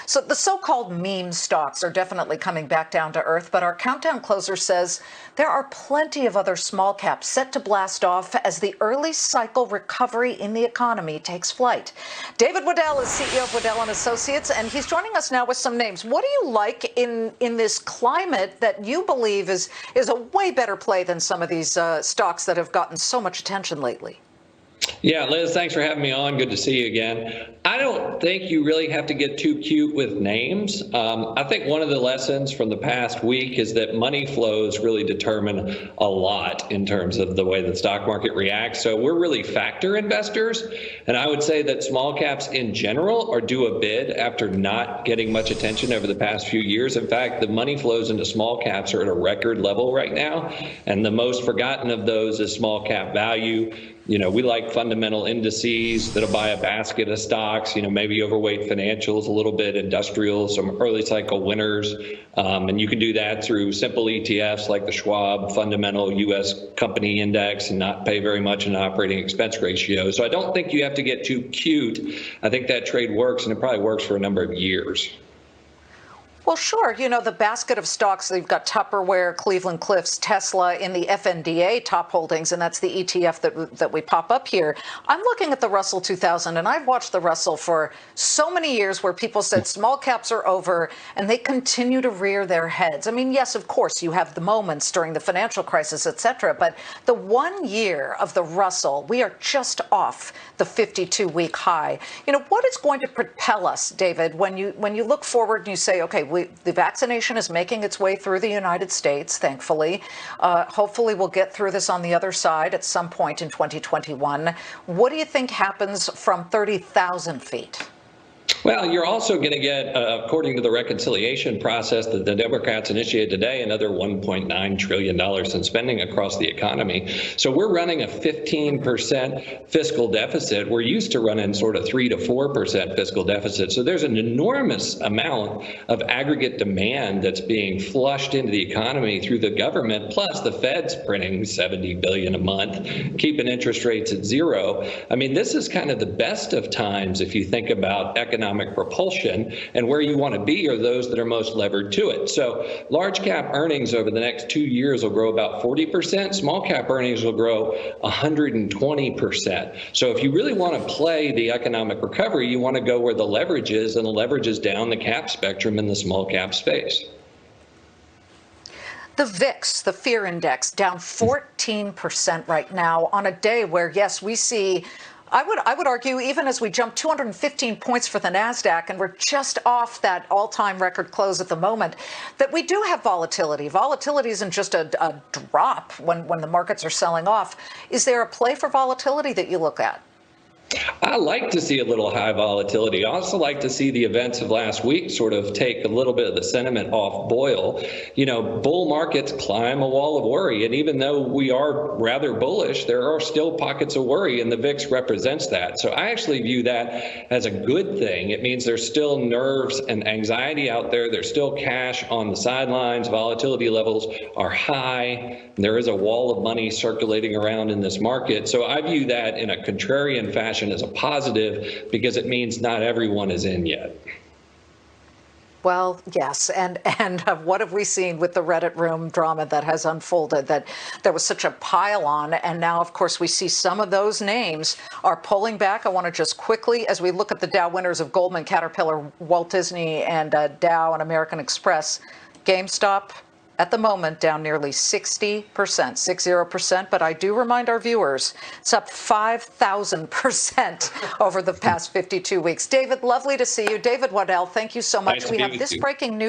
So the so-called meme stocks are definitely coming back down to earth, but our countdown closer says there are plenty of other small caps set to blast off as the early cycle recovery in the economy takes flight. David Waddell is CEO of Waddell & Associates, and he's joining us now with some names. What do you like in this climate that you believe is a way better play than some of these stocks that have gotten so much attention lately? Yeah, Liz, thanks for having me on. Good to see you again. I don't think you really have to get too cute with names. I think one of the lessons from the past week is that money flows really determine a lot in terms of the way the stock market reacts. So we're really factor investors. And I would say that small caps in general are due a bid after not getting much attention over the past few years. In fact, the money flows into small caps are at a record level right now. And the most forgotten of those is small cap value. You know, we like fundamental indices that'll buy a basket of stocks, maybe overweight financials, a little bit industrials, some early cycle winners. And you can do that through simple ETFs like the Schwab Fundamental U.S. Company Index and not pay very much in operating expense ratio. So I don't think you have to get too cute. I think that trade works, and it probably works for a number of years. Well, sure. The basket of stocks, they've got Tupperware, Cleveland Cliffs, Tesla in the FNDA top holdings, and that's the ETF that we pop up here. I'm looking at the Russell 2000, and I've watched the Russell for so many years where people said small caps are over, and they continue to rear their heads. I mean, yes, of course, you have the moments during the financial crisis, et cetera, but the 1 year of the Russell, we are just off the 52-week high. What is going to propel us, David, when you look forward and you say, okay, the vaccination is making its way through the United States, thankfully. Hopefully we'll get through this on the other side at some point in 2021. What do you think happens from 30,000 feet? Well, you're also going to get, according to the reconciliation process that the Democrats initiated today, another $1.9 trillion in spending across the economy. So we're running a 15% fiscal deficit. We're used to running sort of 3 to 4% fiscal deficit. So there's an enormous amount of aggregate demand that's being flushed into the economy through the government, plus the Fed's printing $70 billion a month, keeping interest rates at zero. I mean, this is kind of the best of times if you think about economic propulsion, and where you want to be are those that are most levered to it. So large cap earnings over the next 2 years will grow about 40%. Small cap earnings will grow 120%. So if you really want to play the economic recovery, you want to go where the leverage is, and the leverage is down the cap spectrum in the small cap space. The VIX, the fear index, down 14% right now on a day where, yes, we see I would argue, even as we jump 215 points for the NASDAQ, and we're just off that all-time record close at the moment, that we do have volatility. Volatility isn't just a drop when the markets are selling off. Is there a play for volatility that you look at? I like to see a little high volatility. I also like to see the events of last week sort of take a little bit of the sentiment off boil. Bull markets climb a wall of worry. And even though we are rather bullish, there are still pockets of worry, and the VIX represents that. So I actually view that as a good thing. It means there's still nerves and anxiety out there. There's still cash on the sidelines. Volatility levels are high. There is a wall of money circulating around in this market. So I view that in a contrarian fashion as a positive, because it means not everyone is in yet. Well, yes. And what have we seen with the Reddit room drama that has unfolded, that there was such a pile on. And now, of course, we see some of those names are pulling back. I want to just quickly, as we look at the Dow winners of Goldman, Caterpillar, Walt Disney, and Dow and American Express, GameStop, at the moment, down nearly 60%, 60%. But I do remind our viewers, it's up 5,000% over the past 52 weeks. David, lovely to see you. David Waddell, thank you so much. Nice we have this breaking news.